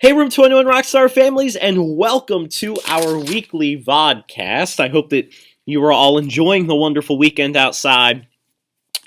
Hey, Room 21 Rockstar families, and welcome to our weekly VODCAST. I hope that you are all enjoying the wonderful weekend outside.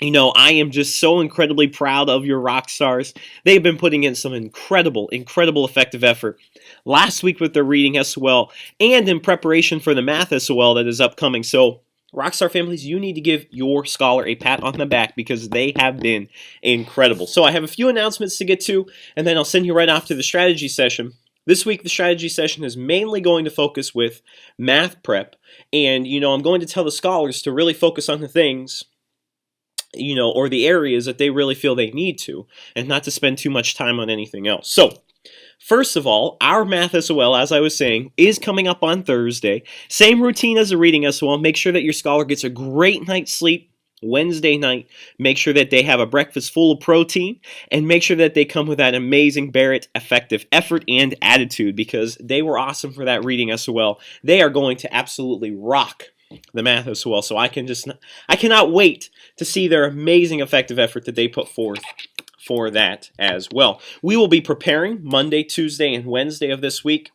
You know, I am just so incredibly proud of your rock stars. They've been putting in some incredible effective effort last week with their reading SOL and in preparation for the math SOL that is upcoming. So, Rockstar families, you need to give your scholar a pat on the back because they have been incredible. So I have a few announcements to get to, and then I'll send you right off to the strategy session. This week, the strategy session is mainly going to focus with math prep, and I'm going to tell the scholars to really focus on the things or the areas that they really feel they need to, and not to spend too much time on anything else. So, first of all, our math SOL, as I was saying, is coming up on Thursday. Same routine as the reading SOL. Make sure that your scholar gets a great night's sleep Wednesday night. Make sure that they have a breakfast full of protein, and make sure that they come with that amazing Barrett effective effort and attitude, because they were awesome for that reading SOL. They are going to absolutely rock the math SOL, so I cannot wait to see their amazing effective effort that they put forth for that as well. We will be preparing Monday, Tuesday, and Wednesday of this week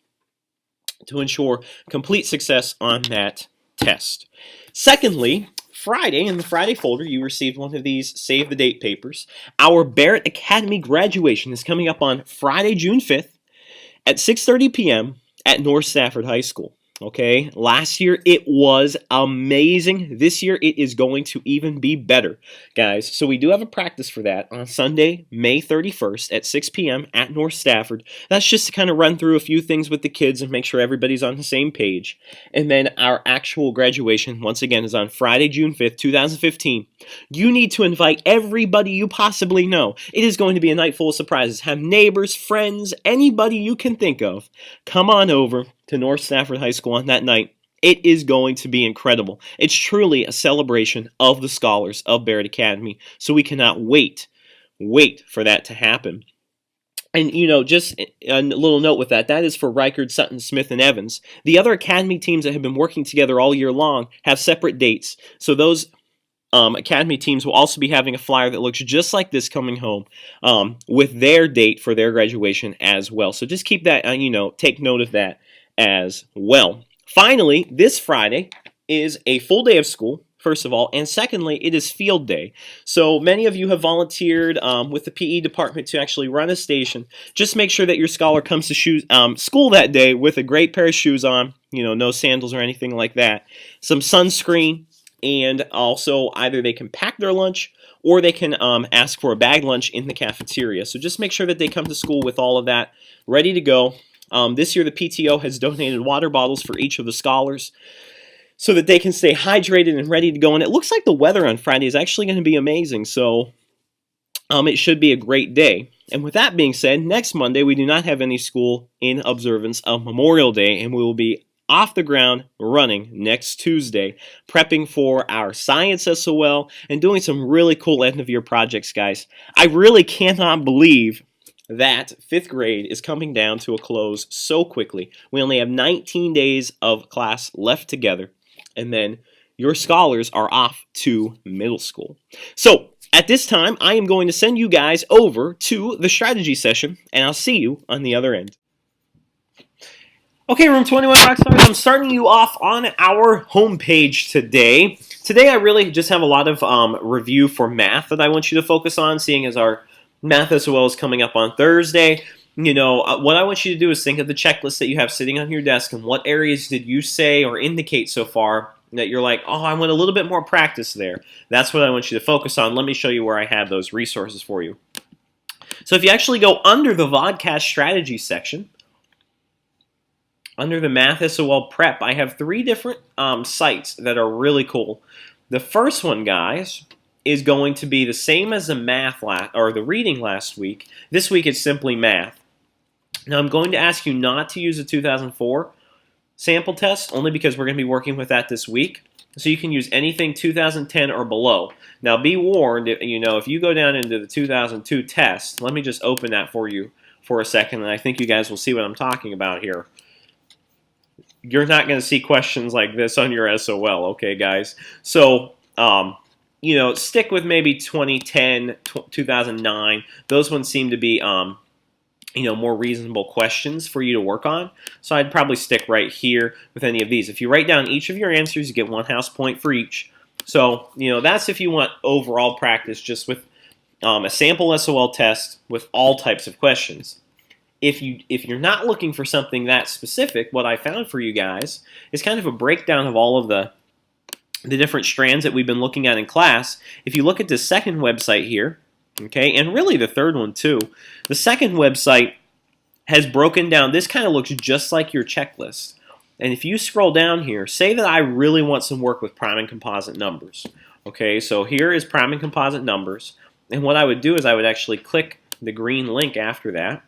to ensure complete success on that test. Secondly, Friday, in the Friday folder, you received one of these Save the Date papers. Our Barrett Academy graduation is coming up on Friday, June 5th at 6:30 p.m. at North Stafford High School. Okay, last year it was amazing. This year it is going to even be better, guys. So we do have a practice for that on Sunday, May 31st at 6 p.m. at North Stafford. That's just to kind of run through a few things with the kids and make sure everybody's on the same page. And then our actual graduation, once again, is on Friday, June 5th, 2015. You need to invite everybody you possibly know. It is going to be a night full of surprises. Have neighbors, friends, anybody you can think of. Come on over to North Stafford High School on that night. It is going to be incredible. It's truly a celebration of the scholars of Barrett Academy, so we cannot wait for that to happen. And, just a little note with that is for Reichard, Sutton, Smith, and Evans. The other Academy teams that have been working together all year long have separate dates, so those Academy teams will also be having a flyer that looks just like this coming home with their date for their graduation as well. So just keep that, take note of that as well. Finally, this Friday is a full day of school, first of all, and secondly, it is field day. So many of you have volunteered with the PE department to actually run a station. Just make sure that your scholar comes to school that day with a great pair of shoes on, no sandals or anything like that, some sunscreen, and also either they can pack their lunch or they can ask for a bag lunch in the cafeteria. So just make sure that they come to school with all of that ready to go. This year the PTO has donated water bottles for each of the scholars so that they can stay hydrated and ready to go. And it looks like the weather on Friday is actually going to be amazing, so it should be a great day. And with that being said, next Monday we do not have any school in observance of Memorial Day, and we will be off the ground running next Tuesday, prepping for our science SOL and doing some really cool end-of-year projects, guys. I really cannot believe that 5th grade is coming down to a close so quickly. We only have 19 days of class left together, and then your scholars are off to middle school. So, at this time, I am going to send you guys over to the strategy session, and I'll see you on the other end. Okay, Room 21 Rockstars, I'm starting you off on our homepage today. Today I really just have a lot of review for math that I want you to focus on, seeing as our math SOL is coming up on Thursday. What I want you to do is think of the checklist that you have sitting on your desk and what areas did you say or indicate so far that you're like, oh, I want a little bit more practice there. That's what I want you to focus on. Let me show you where I have those resources for you. So if you actually go under the VODCAST strategy section, under the Math SOL Prep, I have 3 different sites that are really cool. The first one, guys, is going to be the same as the the reading last week. This week it's simply math. Now I'm going to ask you not to use the 2004 sample test, only because we're going to be working with that this week. So you can use anything 2010 or below. Now be warned, if you go down into the 2002 test, let me just open that for you for a second, and I think you guys will see what I'm talking about here. You're not going to see questions like this on your SOL, okay, guys? So, stick with maybe 2010, 2009. Those ones seem to be more reasonable questions for you to work on. So I'd probably stick right here with any of these. If you write down each of your answers, you get 1 house point for each. So, that's if you want overall practice just with a sample SOL test with all types of questions. If you're not looking for something that specific, what I found for you guys is kind of a breakdown of all of the different strands that we've been looking at in class. If you look at the second website here, okay, and really the third one too, the second website has broken down, this kind of looks just like your checklist. And if you scroll down here, say that I really want some work with prime and composite numbers. Okay, so here is prime and composite numbers. And what I would do is I would actually click the green link after that.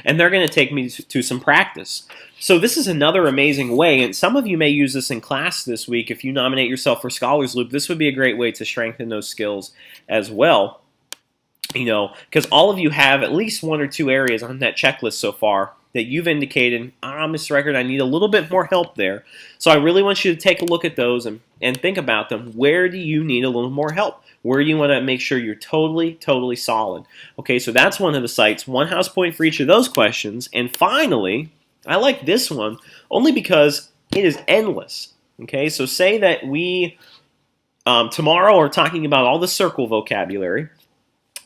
And they're going to take me to some practice. So this is another amazing way, and some of you may use this in class this week. If you nominate yourself for Scholars Loop, this would be a great way to strengthen those skills as well. Because all of you have at least 1 or 2 areas on that checklist so far that you've indicated, Mr. Record, I need a little bit more help there. So I really want you to take a look at those and think about them. Where do you need a little more help? Where do you want to make sure you're totally, totally solid? Okay, so that's one of the sites. 1 house point for each of those questions. And finally, I like this one only because it is endless. Okay, so say that we tomorrow are talking about all the circle vocabulary.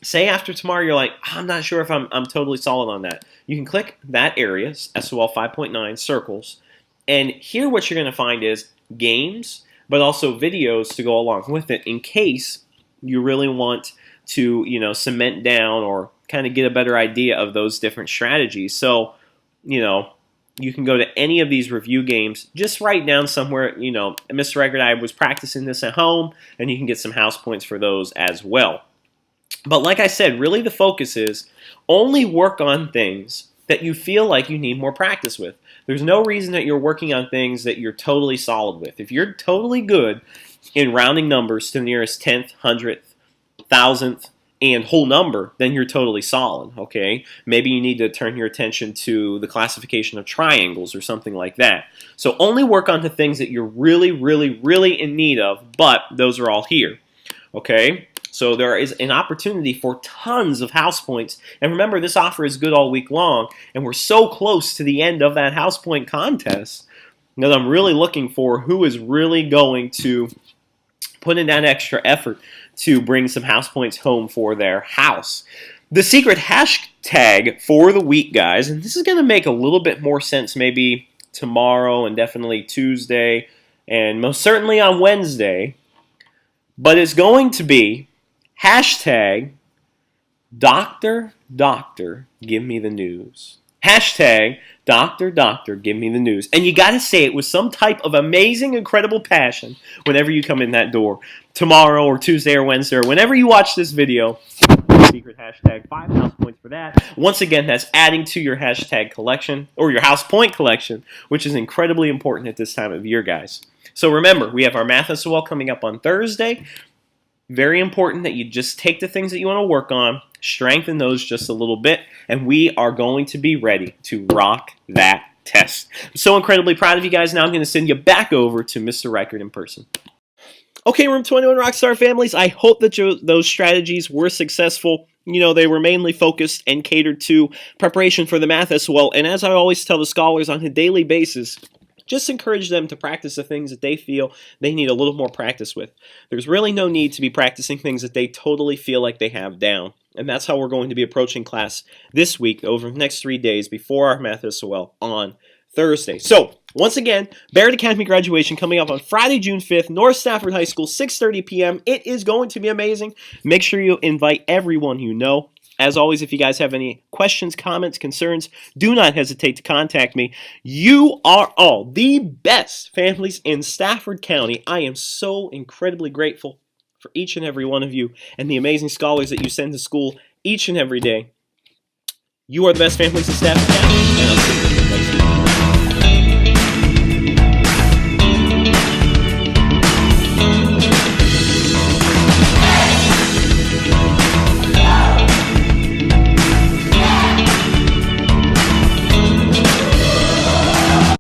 Say after tomorrow you're like, I'm not sure if I'm totally solid on that. You can click that area, SOL 5.9, circles, and here what you're going to find is games, but also videos to go along with it in case you really want to, cement down or kind of get a better idea of those different strategies. So, you can go to any of these review games, just write down somewhere, Mr. Record, I was practicing this at home, and you can get some house points for those as well. But like I said, really the focus is only work on things that you feel like you need more practice with. There's no reason that you're working on things that you're totally solid with. If you're totally good in rounding numbers to the nearest 10th, 100th, 1000th, and whole number, then you're totally solid, okay? Maybe you need to turn your attention to the classification of triangles or something like that. So only work on the things that you're really, really, really in need of, but those are all here, okay? So there is an opportunity for tons of house points. And remember, this offer is good all week long, and we're so close to the end of that house point contest that I'm really looking for who is really going to put in that extra effort to bring some house points home for their house. The secret hashtag for the week, guys, and this is going to make a little bit more sense maybe tomorrow and definitely Tuesday and most certainly on Wednesday, but it's going to be hashtag Doctor, give me the news. Hashtag Doctor, give me the news. And you got to say it with some type of amazing, incredible passion whenever you come in that door. Tomorrow or Tuesday or Wednesday or whenever you watch this video, secret hashtag 5 house points for that. Once again, that's adding to your hashtag collection or your house point collection, which is incredibly important at this time of year, guys. So remember, we have our Math SOL coming up on Thursday. Very important that you just take the things that you want to work on, strengthen those just a little bit, and we are going to be ready to rock that test. I'm so incredibly proud of you guys. Now I'm going to send you back over to Mr. Record in person. Okay, Room 21 Rockstar families, I hope that those strategies were successful. They were mainly focused and catered to preparation for the Math SOL, and as I always tell the scholars on a daily basis, just encourage them to practice the things that they feel they need a little more practice with. There's really no need to be practicing things that they totally feel like they have down. And that's how we're going to be approaching class this week over the next 3 days before our Math SOL on Thursday. So, once again, Barrett Academy graduation coming up on Friday, June 5th, North Stafford High School, 6:30 p.m. It is going to be amazing. Make sure you invite everyone you know. As always, if you guys have any questions, comments, concerns, do not hesitate to contact me. You are all the best families in Stafford County. I am so incredibly grateful for each and every one of you and the amazing scholars that you send to school each and every day. You are the best families in Stafford County, and I'll see you